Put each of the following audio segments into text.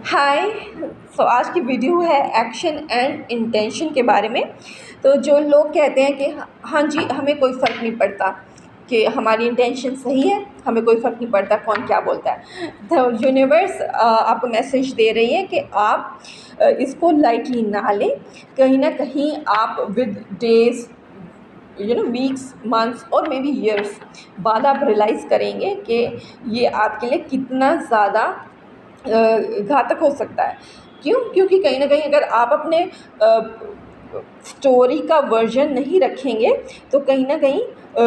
हाय। आज की वीडियो है एक्शन एंड इंटेंशन के बारे में। तो जो लोग कहते हैं कि हाँ जी हमें कोई फ़र्क नहीं पड़ता कि हमारी इंटेंशन सही है, हमें कोई फ़र्क नहीं पड़ता कौन क्या बोलता है। द यूनिवर्स आपको मैसेज दे रही है कि आप इसको लाइटली ना लें। कहीं ना कहीं आप विद डेज वीक्स मंथ्स और मे बी ईयर्स बाद आप रियलाइज़ करेंगे कि ये आपके लिए कितना ज़्यादा घातक हो सकता है। क्यों? क्योंकि कहीं न कहीं अगर आप अपने स्टोरी का वर्जन नहीं रखेंगे तो कहीं न कहीं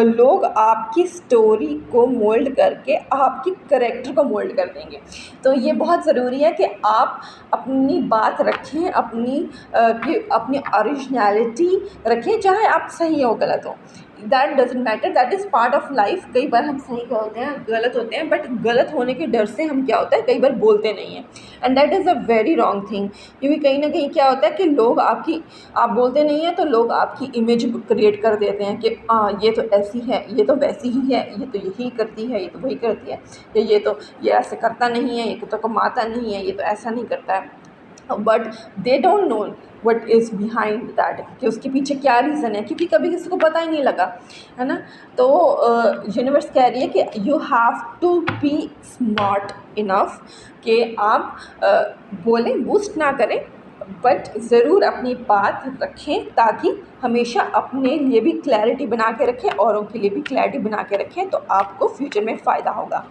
लोग आपकी स्टोरी को मोल्ड करके आपकी करैक्टर को मोल्ड कर देंगे। तो ये बहुत ज़रूरी है कि आप अपनी बात रखें, अपनी ओरिजिनैलिटी रखें, चाहे आप सही हो गलत हो। That doesn't matter, that is part of life. कई बार हम सही होते हैं, गलत होते हैं, बट गलत होने के डर से हम क्या होता है कई बार बोलते नहीं हैं, and that is a very wrong thing. क्योंकि कहीं ना कहीं क्या होता है कि लोग आप बोलते नहीं हैं तो लोग आपकी इमेज क्रिएट कर देते हैं कि हाँ ये तो ऐसी है, ये तो वैसी ही है, ये तो यही करती है, ये तो वही करती है, ये ऐसे करता नहीं है, ये तो कमाता नहीं है, ये तो ऐसा नहीं करता है। But they don't know what is behind that, कि उसके पीछे क्या रीज़न है, क्योंकि कभी किसी को पता ही नहीं लगा, है ना। तो यूनिवर्स कह रही है कि you have to be smart enough कि आप बोलें, बूस्ट ना करें, बट ज़रूर अपनी बात रखें, ताकि हमेशा अपने लिए भी क्लैरिटी बना के रखें, औरों के लिए भी क्लैरिटी बना के रखें, तो आपको फ्यूचर में फ़ायदा होगा।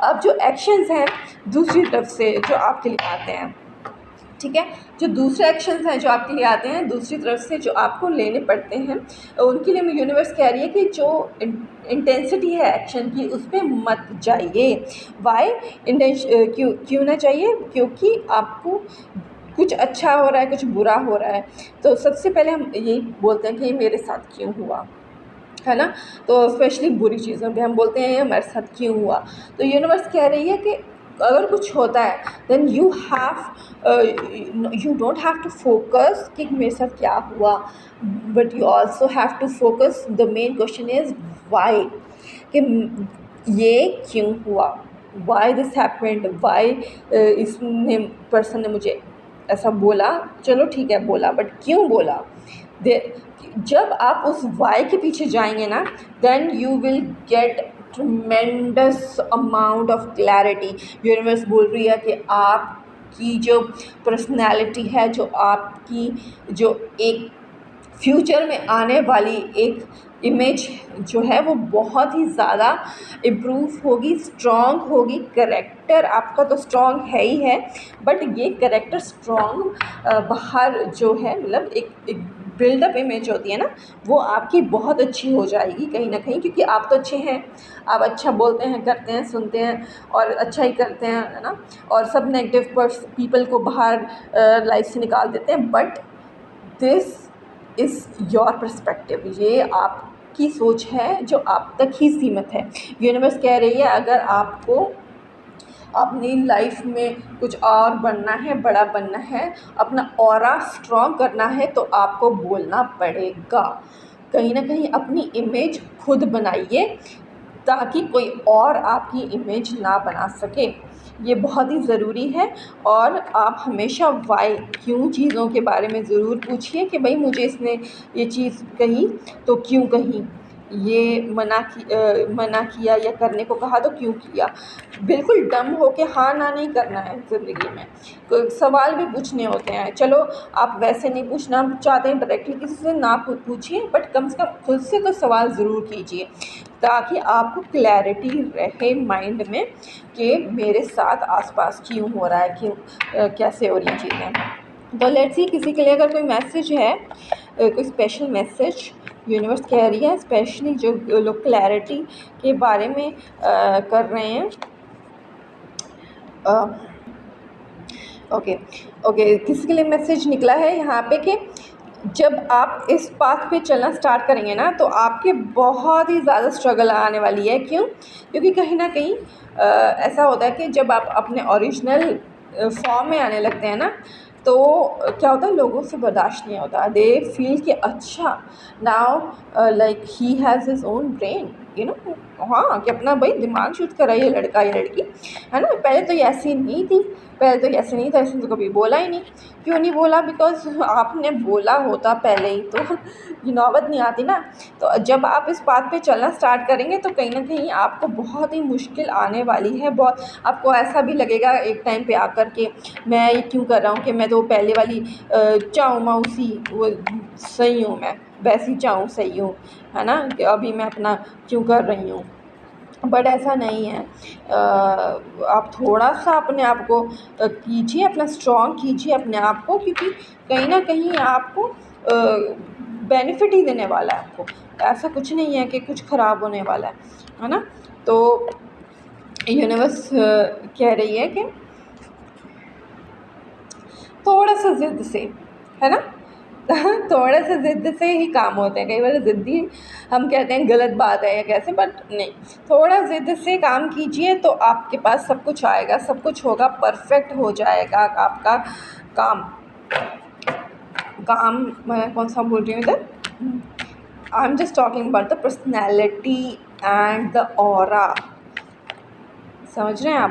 अब जो एक्शंस हैं दूसरी तरफ से जो आपके लिए आते हैं, ठीक है, जो दूसरे एक्शंस हैं जो आपके लिए आते हैं दूसरी तरफ से जो आपको लेने पड़ते हैं, उनके लिए यूनिवर्स कह रही है कि जो इंटेंसिटी है एक्शन की उस पर मत जाइए। वाई क्यों ना चाहिए? क्योंकि आपको कुछ अच्छा हो रहा है, कुछ बुरा हो रहा है। तो सबसे पहले हम यही बोलते हैं कि ये मेरे साथ क्यों हुआ, है ना। तो स्पेशली बुरी चीज़ों पे हम बोलते हैं ये हमारे साथ क्यों हुआ। तो यूनिवर्स कह रही है कि अगर कुछ होता है then you don't have to focus कि मेरे साथ क्या हुआ, but you also have to focus, the main question is why, कि ये क्यों हुआ, वाई दिस हैपेंड, वाई इसने पर्सन ने मुझे ऐसा बोला। चलो ठीक है बोला, बट क्यों बोला? दे जब आप उस वाई के पीछे जाएंगे ना, then you will get tremendous amount of clarity. Universe बोल रही है कि आपकी जो पर्सनैलिटी है, जो आपकी जो एक फ्यूचर में आने वाली एक इमेज जो है वो बहुत ही ज़्यादा इम्प्रूव होगी, स्ट्रॉन्ग होगी। करेक्टर आपका तो स्ट्रॉन्ग है ही है, बट ये करेक्टर स्ट्रॉन्ग बाहर जो है, मतलब एक बिल्डअप इमेज होती है ना, वो आपकी बहुत अच्छी हो जाएगी कहीं ना कहीं, क्योंकि आप तो अच्छे हैं, आप अच्छा बोलते हैं, करते हैं, सुनते हैं और अच्छा ही करते हैं, है ना। और सब नेगेटिव पीपल को बाहर लाइफ से निकाल देते हैं, but this is your perspective. ये आपकी सोच है जो आप तक ही सीमित है। यूनिवर्स कह रही है अगर आपको अपनी लाइफ में कुछ और बनना है, बड़ा बनना है, अपना ऑरा स्ट्रॉन्ग करना है, तो आपको बोलना पड़ेगा। कहीं ना कहीं अपनी इमेज खुद बनाइए, ताकि कोई और आपकी इमेज ना बना सके। ये बहुत ही ज़रूरी है। और आप हमेशा वाई, क्यों चीज़ों के बारे में ज़रूर पूछिए कि भाई मुझे इसने ये चीज़ कही तो क्यों कही, ये मना किया या करने को कहा तो क्यों किया। बिल्कुल डम हो के हाँ ना नहीं करना है ज़िंदगी में, कोई सवाल भी पूछने होते हैं। चलो आप वैसे नहीं पूछना चाहते हैं डायरेक्टली किसी से, ना पूछिए, बट कम से कम खुद से तो सवाल ज़रूर कीजिए, ताकि आपको क्लैरिटी रहे माइंड में कि मेरे साथ आसपास क्यों हो रहा है, क्यों कैसे हो रही चीज़ें। तो लेट्स सी किसी के लिए अगर कोई मैसेज है, कोई स्पेशल मैसेज यूनिवर्स कह रही है, स्पेशली जो लोग क्लैरिटी के बारे में कर रहे हैं। ओके, किसी के लिए मैसेज निकला है यहाँ पे कि जब आप इस पाथ पे चलना स्टार्ट करेंगे ना, तो आपके बहुत ही ज़्यादा स्ट्रगल आने वाली है। क्यों? क्योंकि कहीं ना कहीं ऐसा होता है कि जब आप अपने ओरिजिनल फॉर्म में आने लगते हैं ना, तो क्या होता है, लोगों से बर्दाश्त नहीं होता। दे फील कि अच्छा now like he has his own brain, हाँ, कि अपना भाई दिमाग यूज़ कराइए लड़का या लड़की, है ना। पहले तो ये ऐसी नहीं थी, पहले तो ऐसे नहीं था, इसने तो कभी बोला ही नहीं। क्यों नहीं बोला? बिकॉज़ आपने बोला होता पहले ही तो ये नौबत नहीं आती ना। तो जब आप इस बात पे चलना स्टार्ट करेंगे तो कहीं न कहीं आपको बहुत ही मुश्किल आने वाली है। बहुत आपको ऐसा भी लगेगा एक टाइम पे आकर के मैं ये क्यों कर रहा हूँ, कि मैं तो पहले वाली चाऊ माऊ सी वो सही हूँ, मैं वैसी चाऊ सही हूँ, है ना, कि अभी मैं अपना क्यों कर रही हूँ। बट ऐसा नहीं है। आप थोड़ा-सा अपने आप को कीजिए, अपना स्ट्रॉन्ग कीजिए अपने आप को, क्योंकि कहीं न कहीं आपको बेनिफिट ही देने वाला है आपको। ऐसा कुछ नहीं है कि कुछ ख़राब होने वाला है ना? तो यूनिवर्स कह रही है कि थोड़ा-सा ज़िद से, है ना? थोड़ा-सा ज़िद से ही काम होते हैं। कई बार ज़िद्दी हम कहते हैं गलत बात है या कैसे, बट नहीं, थोड़ा ज़िद से काम कीजिए तो आपके पास सब कुछ आएगा, सब कुछ होगा, परफ़ेक्ट हो जाएगा आपका काम। काम मैं कौन-सा बोल रही हूँ इधर? I am just talking about the personality and the aura. समझ रहे हैं आप?